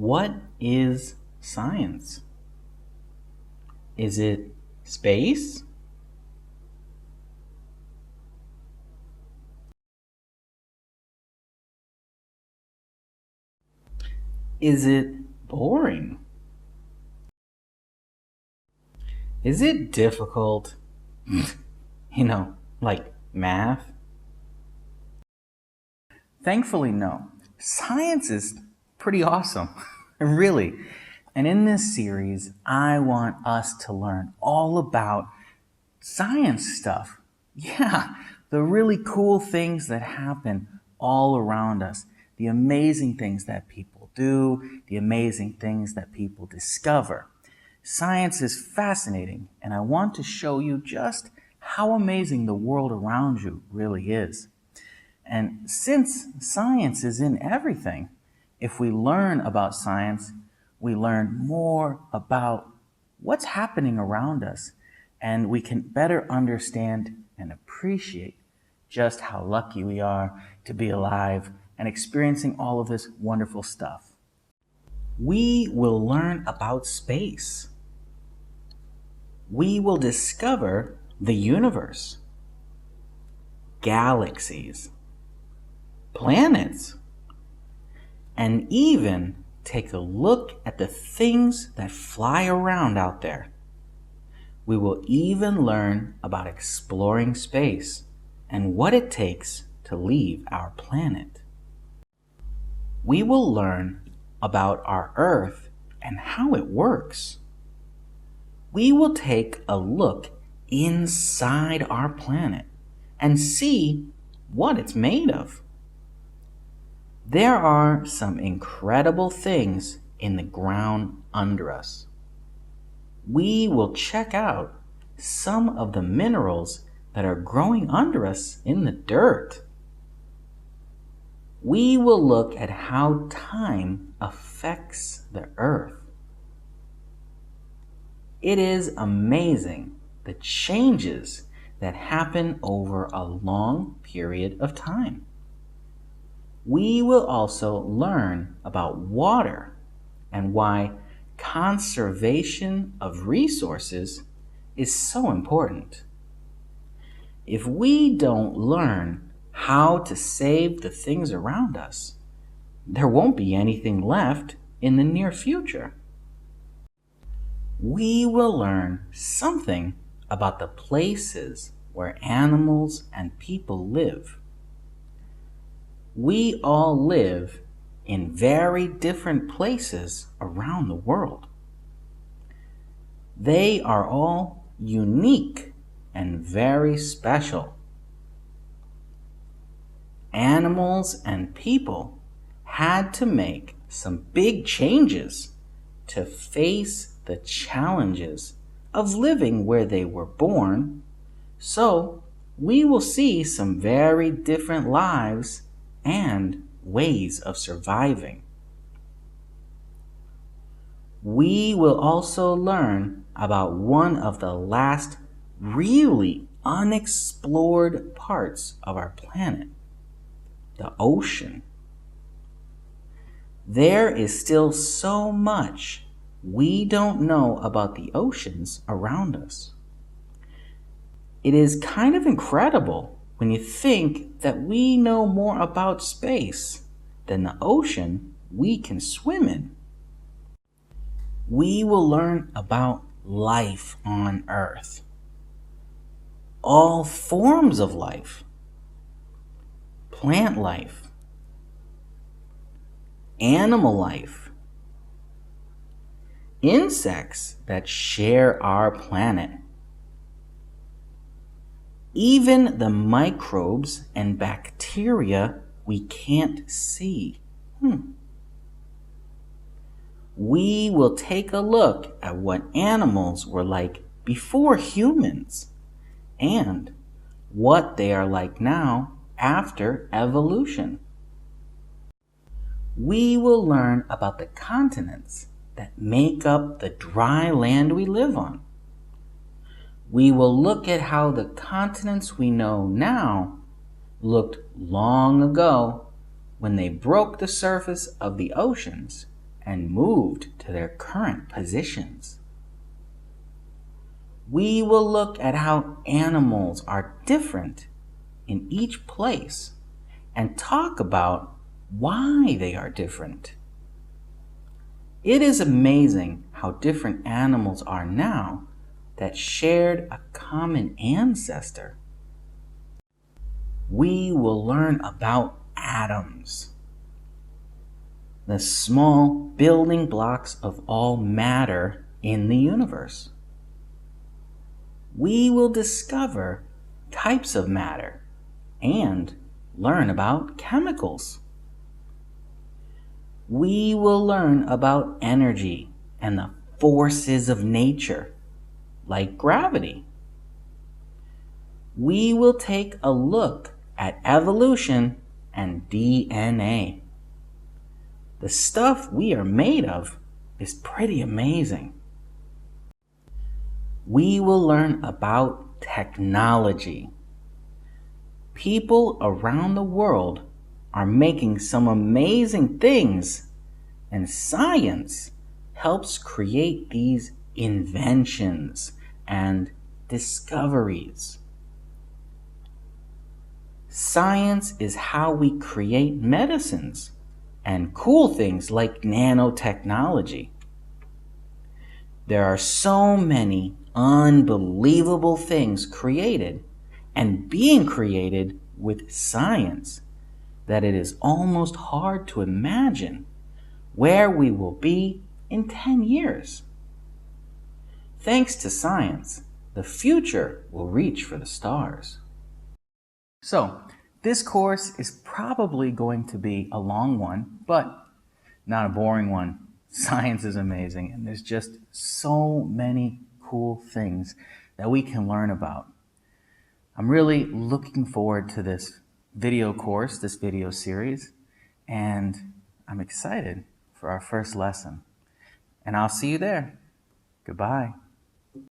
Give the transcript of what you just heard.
What is science? Is it space? Is it boring? Is it difficult? Like math? Thankfully, no. Science is pretty awesome, really. And in this series, I want us to learn all about science stuff. Yeah, the really cool things that happen all around us, the amazing things that people do, the amazing things that people discover. Science is fascinating, and I want to show you just how amazing the world around you really is. And since science is in everything, if we learn about science, we learn more about what's happening around us, and we can better understand and appreciate just how lucky we are to be alive and experiencing all of this wonderful stuff. We will learn about space. We will discover the universe, galaxies, planets, and even take a look at the things that fly around out there. We will even learn about exploring space and what it takes to leave our planet. We will learn about our Earth and how it works. We will take a look inside our planet and see what it's made of. There are some incredible things in the ground under us. We will check out some of the minerals that are growing under us in the dirt. We will look at how time affects the earth. It is amazing the changes that happen over a long period of time. We will also learn about water and why conservation of resources is so important. If we don't learn how to save the things around us, there won't be anything left in the near future. We will learn something about the places where animals and people live. We all live in very different places around the world. They are all unique and very special. Animals and people had to make some big changes to face the challenges of living where they were born, so we will see some very different lives and ways of surviving. We will also learn about one of the last really unexplored parts of our planet, the ocean. There is still so much we don't know about the oceans around us. It is kind of incredible when you think that we know more about space than the ocean we can swim in. We will learn about life on Earth, all forms of life, plant life, animal life, insects that share our planet, even the microbes and bacteria we can't see. We will take a look at what animals were like before humans and what they are like now after evolution. We will learn about the continents that make up the dry land we live on. We will look at how the continents we know now looked long ago when they broke the surface of the oceans and moved to their current positions. We will look at how animals are different in each place and talk about why they are different. It is amazing how different animals are now that shared a common ancestor. We will learn about atoms, the small building blocks of all matter in the universe. We will discover types of matter and learn about chemicals. We will learn about energy and the forces of nature, like gravity. We will take a look at evolution and DNA. The stuff we are made of is pretty amazing. We will learn about technology. People around the world are making some amazing things, and science helps create these inventions and discoveries. Science is how we create medicines and cool things like nanotechnology. There are so many unbelievable things created and being created with science that it is almost hard to imagine where we will be in 10 years. Thanks to science, the future will reach for the stars. So, this course is probably going to be a long one, but not a boring one. Science is amazing, and there's just so many cool things that we can learn about. I'm really looking forward to this video course, this video series, and I'm excited for our first lesson. And I'll see you there. Goodbye.